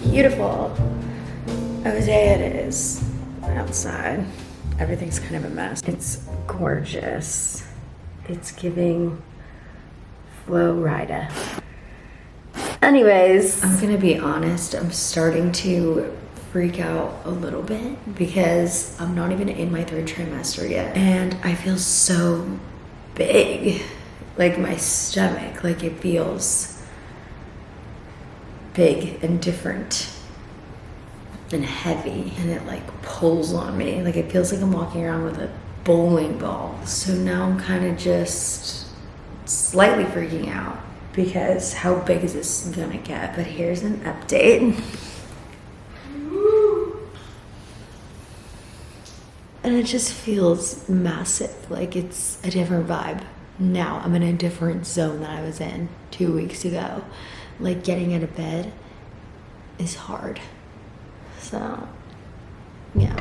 beautiful as it is outside. Everything's kind of a mess. It's gorgeous. It's giving Flo Rida. Anyways, I'm gonna be honest, I'm starting to freak out a little bit because I'm not even in my 3rd trimester yet. And I feel so big, like my stomach, like it feels big and different and heavy, and it like pulls on me. Like it feels like I'm walking around with a bowling ball. So now I'm kind of just slightly freaking out because how big is this gonna get? But here's an update. And it just feels massive, like it's a different vibe. Now I'm in a different zone that I was in 2 weeks ago. Like getting out of bed is hard. So, yeah.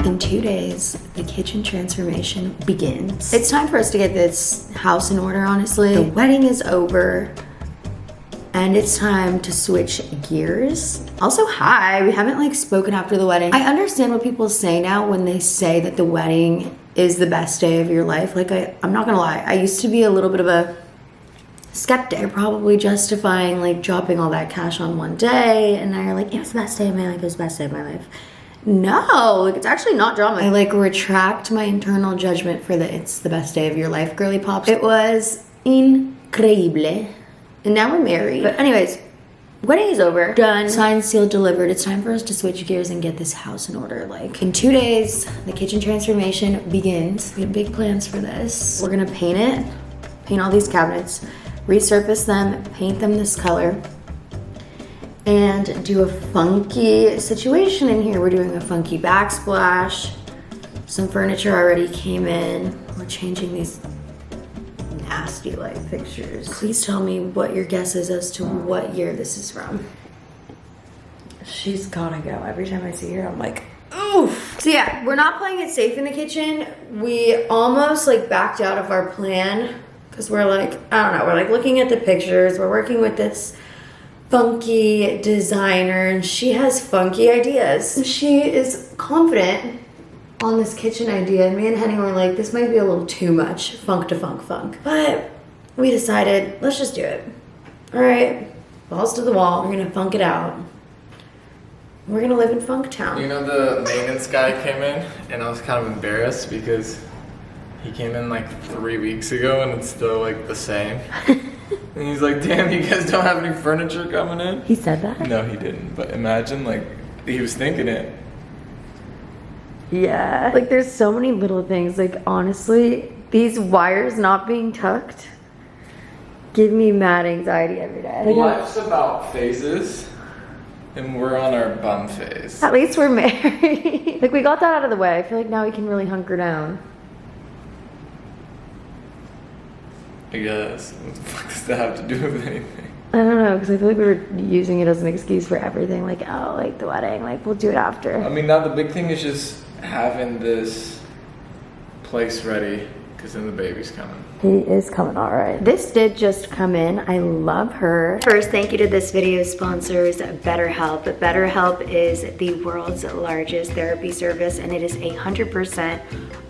In 2 days, the kitchen transformation begins. It's time for us to get this house in order, honestly. The wedding is over. And it's time to switch gears. Also, hi, we haven't like spoken after the wedding. I understand what people say now when they say that the wedding is the best day of your life. Like I'm not gonna lie, I used to be a little bit of a skeptic. You're probably justifying like dropping all that cash on one day, and now you're like, it was the best day of my life, it was the best day of my life. No, like it's actually not drama. I like retract my internal judgment for the it's the best day of your life girly pops. It was increíble. And now we're married. But anyways, wedding is over. Done. Signed, sealed, delivered. It's time for us to switch gears and get this house in order. Like in 2 days, the kitchen transformation begins. We have big plans for this. We're gonna paint it, paint all these cabinets, resurface them, paint them this color, and do a funky situation in here. We're doing a funky backsplash. Some furniture already came in. We're changing these nasty light fixtures. Please tell me what your guess is as to what year this is from. She's gotta go. Every time I see her, I'm like, oof. So yeah, we're not playing it safe in the kitchen. We almost like backed out of our plan because we're like, I don't know, we're like looking at the pictures. We're working with this funky designer and she has funky ideas. She is confident on this kitchen idea, and me and Henny were like, this might be a little too much funk to funk. But we decided, let's just do it. All right, balls to the wall. We're gonna funk it out. We're gonna live in Funk Town. You know, the maintenance guy came in, and I was kind of embarrassed because he came in like 3 weeks ago, and it's still like the same. And he's like, damn, you guys don't have any furniture coming in? He said that? No, he didn't. But imagine, like, he was thinking it. Yeah, like there's so many little things. Like honestly, these wires not being tucked give me mad anxiety every day. Like, life's about phases, and we're on our bum phase. At least we're married. Like we got that out of the way. I feel like now we can really hunker down. I guess. What the fuck does that have to do with anything? I don't know, because I feel like we were using it as an excuse for everything. Like, oh, like the wedding, like we'll do it after. I mean, now the big thing is just having this place ready, because then the baby's coming. He is coming, all right. This did just come in. I love her. First, thank you to this video's sponsors, BetterHelp. BetterHelp is the world's largest therapy service, and it is 100%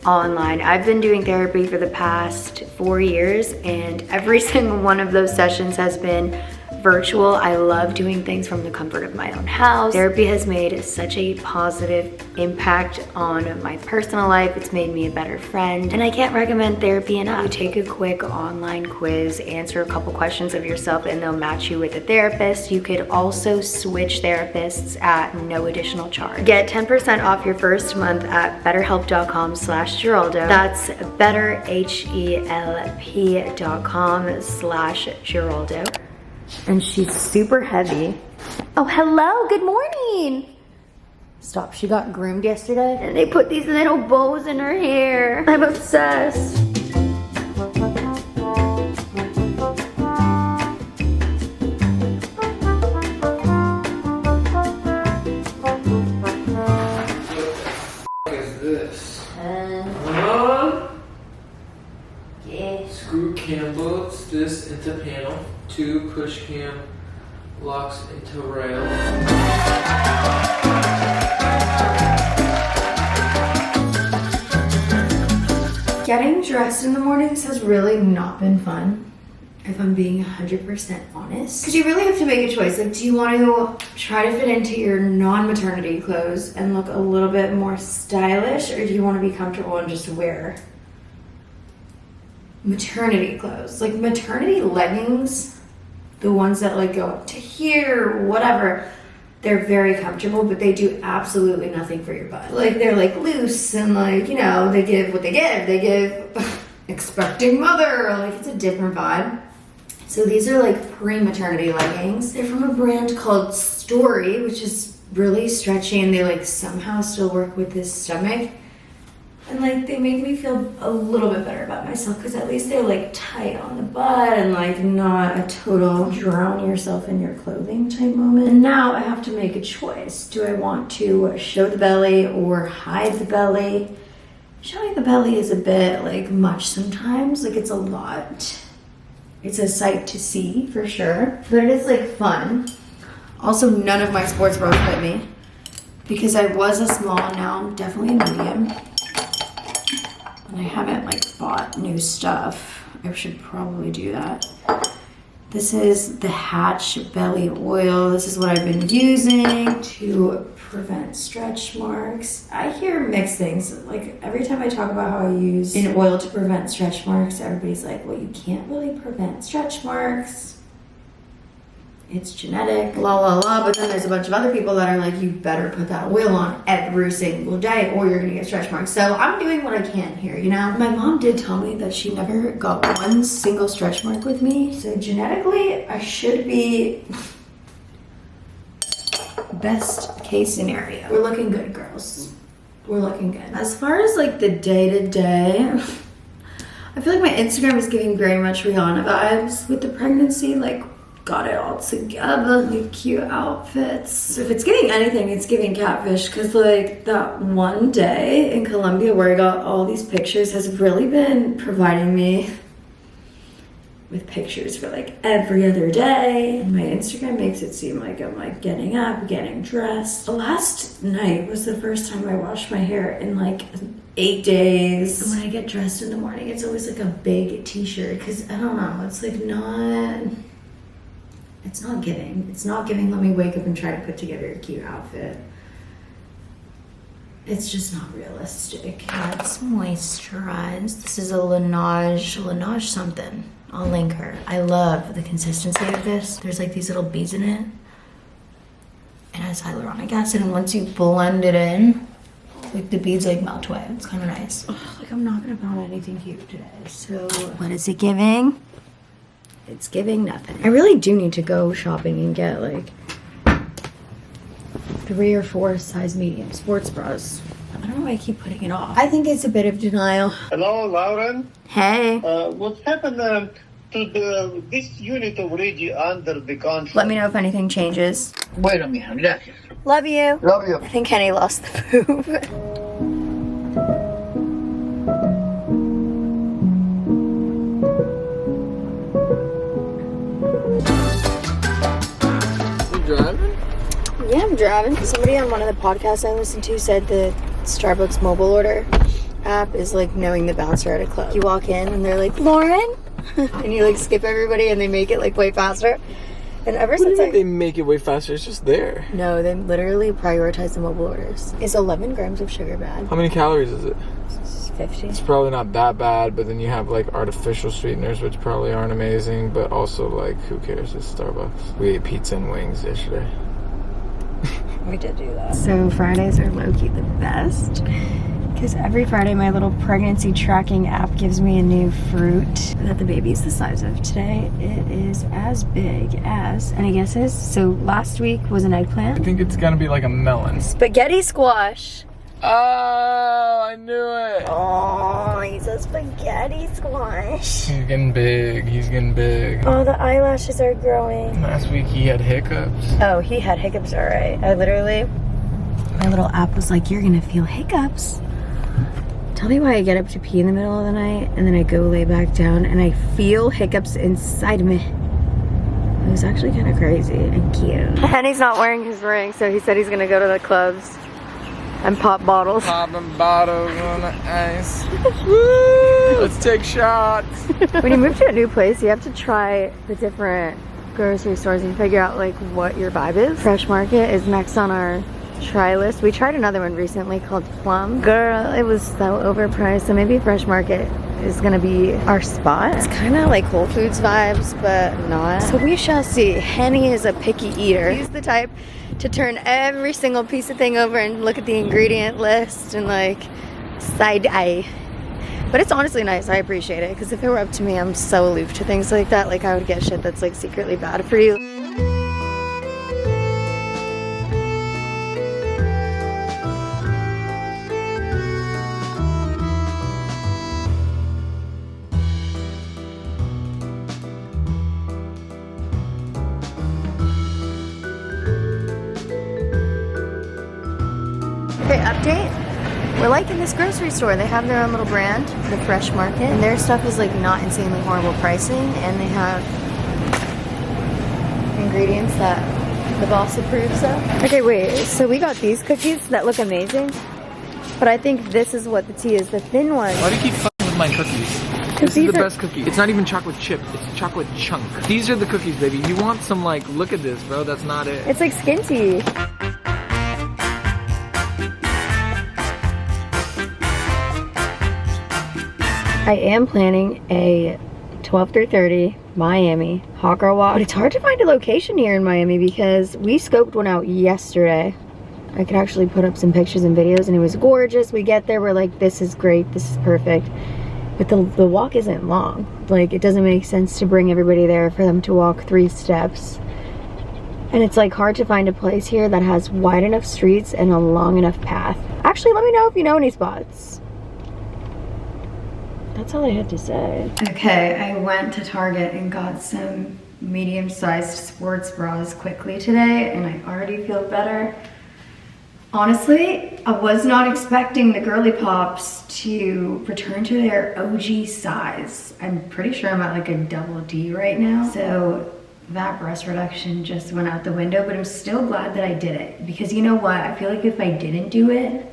online. I've been doing therapy for the past 4 years, and every single one of those sessions has been virtual. I love doing things from the comfort of my own house. Therapy has made such a positive impact on my personal life. It's made me a better friend, and I can't recommend therapy enough. You take a quick online quiz, answer a couple questions of yourself, and they'll match you with a therapist. You could also switch therapists at no additional charge. Get 10% off your first month at betterhelp.com/Giraldo. That's betterhelp.com/Giraldo. And she's super heavy. Oh, hello, good morning. Stop, she got groomed yesterday and they put these little bows in her hair. I'm obsessed. What is this? Yeah. Screw cam bolts, this into panel, 2 push cam locks into rail. Getting dressed in the mornings has really not been fun, if I'm being 100% honest. Because you really have to make a choice. Like, do you want to try to fit into your non-maternity clothes and look a little bit more stylish, or do you want to be comfortable and just wear maternity clothes? Like maternity leggings, the ones that like go up to here, whatever, they're very comfortable, but they do absolutely nothing for your butt. Like they're like loose and like, you know, they give what they give. They give expecting mother, like it's a different vibe. So these are like pre-maternity leggings. They're from a brand called Story, which is really stretchy, and they like somehow still work with this stomach. And like they make me feel a little bit better about myself because at least they're like tight on the butt and like not a total drown yourself in your clothing type moment. And now I have to make a choice. Do I want to show the belly or hide the belly? Showing the belly is a bit like much sometimes. Like it's a lot. It's a sight to see for sure, but it is like fun. Also, none of my sports bras fit me because I was a small, now I'm definitely a medium. And I haven't like bought new stuff. I should probably do that. This is the Hatch Belly Oil. This is what I've been using to prevent stretch marks. I hear mixed things. Like every time I talk about how I use an oil to prevent stretch marks, everybody's like, well, you can't really prevent stretch marks. It's genetic, la la la. But then there's a bunch of other people that are like, you better put that oil on every single day or you're gonna get stretch marks. So I'm doing what I can here, you know? My mom did tell me that she never got one single stretch mark with me. So genetically, I should be best case scenario. We're looking good, girls. We're looking good. As far as like the day-to-day, I feel like my Instagram is giving very much Rihanna vibes with the pregnancy. Like, got it all together, like cute outfits. If it's giving anything, it's giving catfish, because like that one day in Colombia where I got all these pictures has really been providing me with pictures for like every other day. And my Instagram makes it seem like I'm like getting up, getting dressed. Last night was the first time I washed my hair in like 8 days. And when I get dressed in the morning, it's always like a big t-shirt, because I don't know, it's like it's not giving. It's not giving, let me wake up and try to put together a cute outfit. It's just not realistic. Let's moisturize. This is a Laneige something. I'll link her. I love the consistency of this. There's like these little beads in it. It has hyaluronic acid, and once you blend it in, like the beads like melt away. It's kind of nice. Ugh, like I'm not gonna buy anything cute today. So what is it giving? It's giving nothing. I really do need to go shopping and get like 3 or 4 size medium sports bras. I don't know why I keep putting it off. I think it's a bit of denial. Hello, Lauren. Hey. What happened to this unit already under the contract? Let me know if anything changes. Bueno, mija, gracias. Love you. Love you. I think Kenny lost the poop. Driving? Yeah, I'm driving. Somebody on one of the podcasts I listened to said the Starbucks mobile order app is like knowing the bouncer at a club. You walk in and they're like, Lauren? And you like skip everybody and they make it like way faster. And ever since they make it way faster, it's just there. No, they literally prioritize the mobile orders. Is 11 grams of sugar bad? How many calories is it? 50. It's probably not that bad, but then you have like artificial sweeteners, which probably aren't amazing, but also like, who cares? It's Starbucks. We ate pizza and wings yesterday. We did do that. So Fridays are low-key the best, because every Friday my little pregnancy tracking app gives me a new fruit that the baby's the size of. Today it is as big as, any guesses? So last week was an eggplant. I think it's gonna be like a melon. Spaghetti squash. Oh, I knew it. Oh, he's a spaghetti squash. He's getting big. He's getting big. Oh, the eyelashes are growing. Last week he had hiccups. Oh, he had hiccups, all right. My little app was like, you're gonna feel hiccups. Tell me why I get up to pee in the middle of the night and then I go lay back down and I feel hiccups inside of me. was actually kind of crazy and cute. Henny's not wearing his ring, so he said he's gonna go to the clubs and pop bottles. Popping bottles on the ice. Woo! Let's take shots. When you move to a new place, you have to try the different grocery stores and figure out like what your vibe is. Fresh Market is next on our try list. We tried another one recently called Plum. Girl, it was so overpriced, so maybe Fresh Market is gonna be our spot. It's kind of like Whole Foods vibes, but not. So we shall see. Henny is a picky eater. He's the type to turn every single piece of thing over and look at the ingredient list and like side eye. But it's honestly nice. I appreciate it, because if it were up to me, I'm so aloof to things like that. Like I would get shit that's like secretly bad for you. Okay, update. We're liking this grocery store. They have their own little brand, the Fresh Market, and their stuff is like not insanely horrible pricing, and they have ingredients that the boss approves of. Okay, wait, so we got these cookies that look amazing, but I think this is what the tea is, the thin one. Why do you keep fucking with my cookies? This is the best cookie. It's not even chocolate chip, it's chocolate chunk. These are the cookies, baby. You want some like, look at this, bro, that's not it. It's like skin tea. I am planning a 12 through 30 Miami hot girl walk, but it's hard to find a location here in Miami because we scoped one out yesterday. I could actually put up some pictures and videos and it was gorgeous. We get there, we're like, this is great, this is perfect. But the walk isn't long. Like, it doesn't make sense to bring everybody there for them to walk 3 steps. And it's like hard to find a place here that has wide enough streets and a long enough path. Actually, let me know if you know any spots. That's all I had to say. Okay, I went to Target and got some medium-sized sports bras quickly today, and I already feel better. Honestly, I was not expecting the girly pops to return to their OG size. I'm pretty sure I'm at like a double D right now. So that breast reduction just went out the window, but I'm still glad that I did it. Because you know what? I feel like if I didn't do it,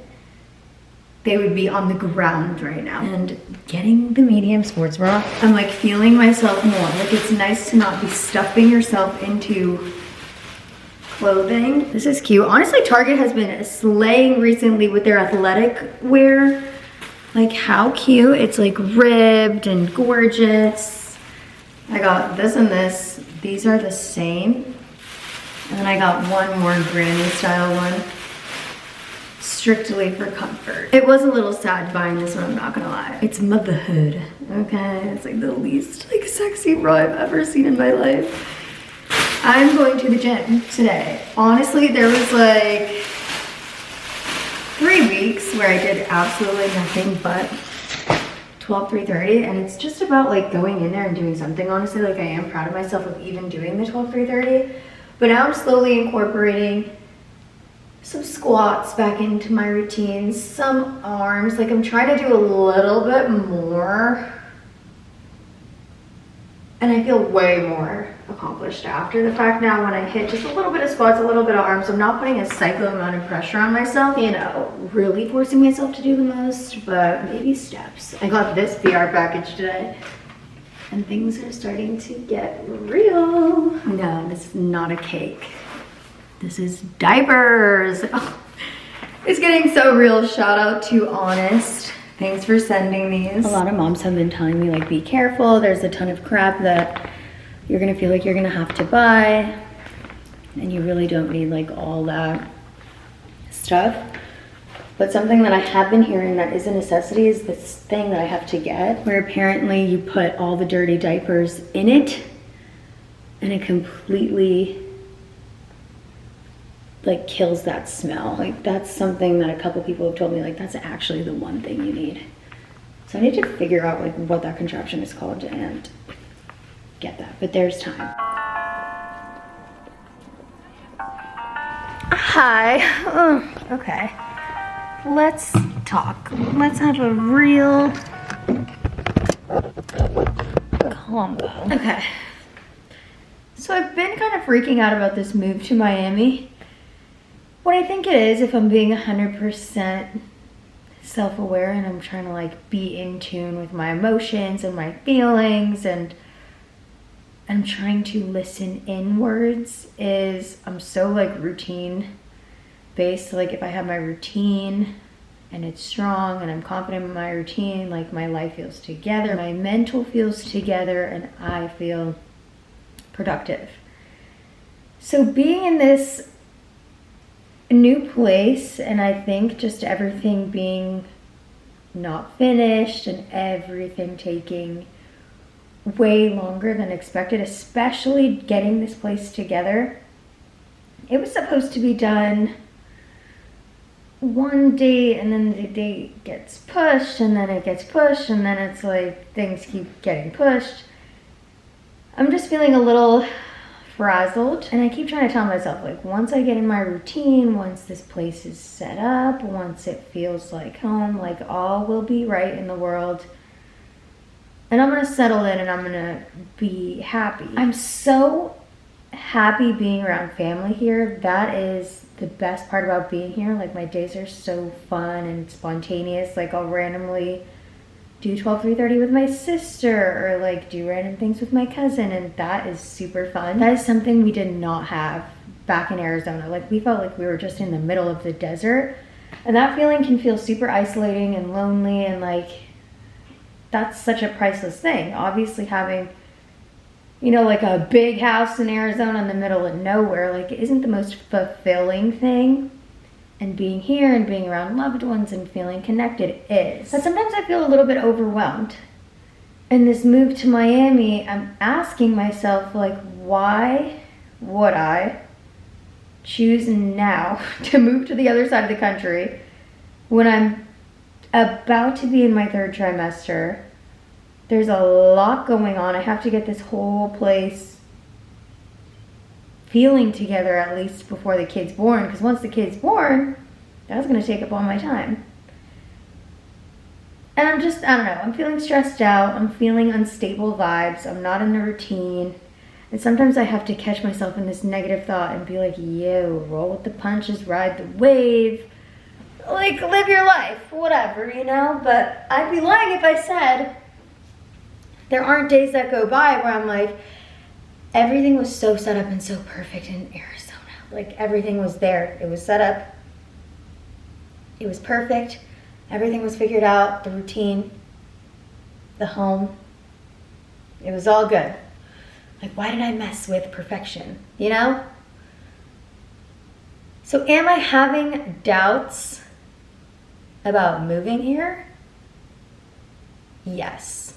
they would be on the ground right now. And getting the medium sports bra, I'm like feeling myself more. Like, it's nice to not be stuffing yourself into clothing. This is cute. Honestly, Target has been slaying recently with their athletic wear. Like, how cute. It's like ribbed and gorgeous. I got this and this. These are the same. And then I got one more granny style one, strictly for comfort. It was a little sad buying this one, I'm not gonna lie. It's motherhood, okay? It's like the least like sexy bra I've ever seen in my life. I'm going to the gym today. Honestly, there was like 3 weeks where I did absolutely nothing but 12-3-30, and it's just about like going in there and doing something. Honestly, like, I am proud of myself of even doing the 12-3-30, but now I'm slowly incorporating some squats back into my routines, some arms. Like, I'm trying to do a little bit more, and I feel way more accomplished after the fact now when I hit just a little bit of squats, a little bit of arms. I'm not putting a psycho amount of pressure on myself, you know, really forcing myself to do the most, but baby steps. I got this PR package today, and things are starting to get real. No, this is not a cake. This is diapers. Oh, it's getting so real. Shout out to Honest. Thanks for sending these. A lot of moms have been telling me, like, be careful. There's a ton of crap that you're gonna feel like you're gonna have to buy, and you really don't need like all that stuff. But something that I have been hearing that is a necessity is this thing that I have to get, where apparently you put all the dirty diapers in it, and it completely like kills that smell. Like, that's something that a couple people have told me, like, that's actually the one thing you need. So I need to figure out like what that contraption is called and get that, but there's time. Hi. Okay, let's talk. Let's have a real combo. Okay, So I've been kind of freaking out about this move to Miami. What I think it is, if I'm being 100% self-aware and I'm trying to like be in tune with my emotions and my feelings, and I'm trying to listen inwards, is I'm so like routine based. Like if I have my routine and it's strong and I'm confident in my routine, like my life feels together, my mental feels together, and I feel productive. So being in this new place, and I think just everything being not finished and everything taking way longer than expected, especially getting this place together. It was supposed to be done one date, and then the date gets pushed, and then it gets pushed, and then it's like things keep getting pushed. I'm just feeling a little frazzled, and I keep trying to tell myself, like, once I get in my routine, once this place is set up, once it feels like home, like all will be right in the world, and I'm gonna settle in and I'm gonna be happy. I'm so happy being around family here. That is the best part about being here. Like, my days are so fun and spontaneous. Like, I'll randomly do 12-3:30 with my sister, or like do random things with my cousin, and that is super fun. That is something we did not have back in Arizona. Like, we felt like we were just in the middle of the desert, and that feeling can feel super isolating and lonely, and like that's such a priceless thing. Obviously having, you know, like a big house in Arizona in the middle of nowhere, like, isn't the most fulfilling thing. And being here and being around loved ones and feeling connected is. But sometimes I feel a little bit overwhelmed. In this move to Miami, I'm asking myself, like, why would I choose now to move to the other side of the country when I'm about to be in my 3rd trimester? There's a lot going on. I have to get this whole place feeling together, at least before the kid's born, because once the kid's born, that's going to take up all my time. And I don't know, I'm feeling stressed out, I'm feeling unstable vibes, I'm not in the routine, and sometimes I have to catch myself in this negative thought and be like, yo, roll with the punches, ride the wave, like, live your life, whatever, you know? But I'd be lying if I said there aren't days that go by where I'm like, everything was so set up and so perfect in Arizona. Like, everything was there. It was set up. It was perfect. Everything was figured out. The routine, the home. It was all good. Like, why did I mess with perfection? You know? So am I having doubts about moving here? Yes.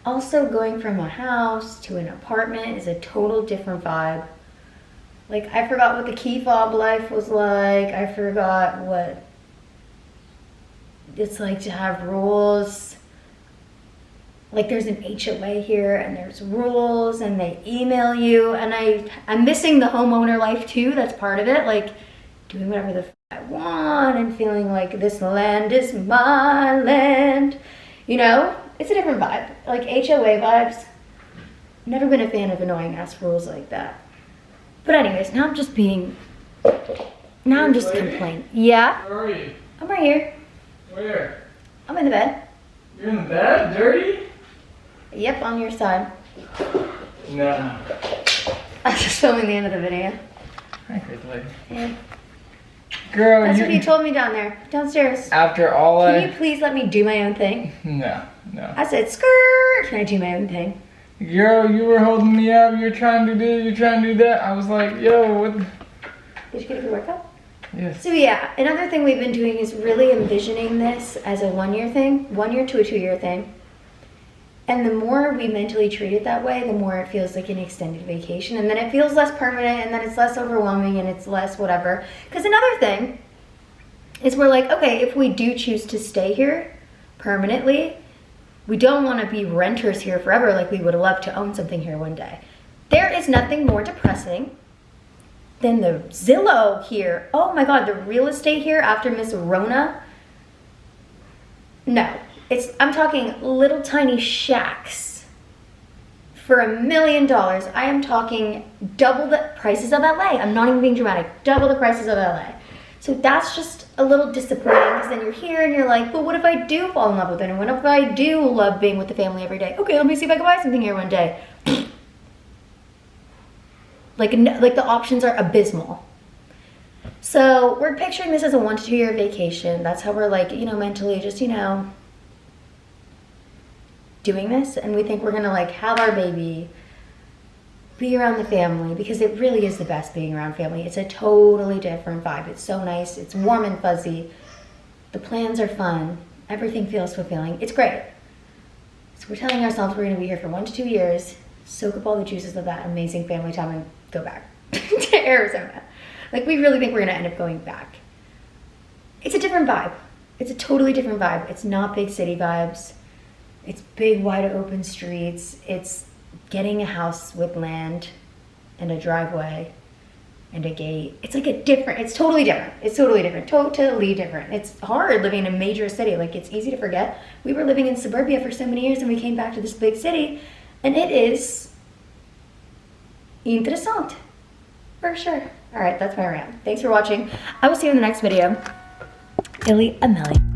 Also, going from a house to an apartment is a total different vibe. Like, I forgot what the key fob life was like. I forgot what it's like to have rules. Like, there's an HOA here, and there's rules, and they email you, and I'm missing the homeowner life too. That's part of it. Like, doing whatever the I want and feeling like this land is my land, you know? It's a different vibe, like HOA vibes. Never been a fan of annoying ass rules like that. But anyways, now I'm just complaining. Yeah? Where are you? I'm right here. Where? I'm in the bed. You're in the bed? Dirty? Yep, on your side. No. I'm just filming the end of the video. Hi, great lady. Yeah. Girl, That's what you told me down there, downstairs. After all Can you please let me do my own thing? No. I said, skirt. Can I do my own thing? Girl, you were holding me up. You're trying to do this, you're trying to do that. I was like, yo, what? Did you get a good workout? Yes. So yeah, another thing we've been doing is really envisioning this as a 1 year thing, 1 year to a 2 year thing. And the more we mentally treat it that way, the more it feels like an extended vacation. And then it feels less permanent, and then it's less overwhelming, and it's less whatever. Because another thing is we're like, okay, if we do choose to stay here permanently, we don't want to be renters here forever. Like, we would love to own something here one day. There is nothing more depressing than the Zillow here. Oh my God, the real estate here after Miss Rona. No. I'm talking little tiny shacks for $1 million. I am talking double the prices of LA. I'm not even being dramatic. Double the prices of LA. So that's just a little disappointing because then you're here and you're like, but what if I do fall in love with it? And what if I do love being with the family every day? Okay, let me see if I can buy something here one day. Like the options are abysmal. So we're picturing this as a 1 to 2 year vacation. That's how we're like, you know, mentally just, you know, doing this. And we think we're gonna like have our baby, be around the family, because it really is the best being around family. It's a totally different vibe. It's so nice. It's warm and fuzzy. The plans are fun. Everything feels fulfilling. It's great. So we're telling ourselves we're gonna be here for 1 to 2 years, soak up all the juices of that amazing family time and go back to Arizona. Like, we really think we're gonna end up going back. It's a different vibe. It's a totally different vibe. It's not big city vibes. It's big, wide open streets. It's getting a house with land and a driveway and a gate. It's like it's totally different. It's totally different, totally different. It's hard living in a major city. Like, it's easy to forget. We were living in suburbia for so many years and we came back to this big city, and it is interessant, for sure. All right, that's my rant. Thanks for watching. I will see you in the next video. Illy Amelie.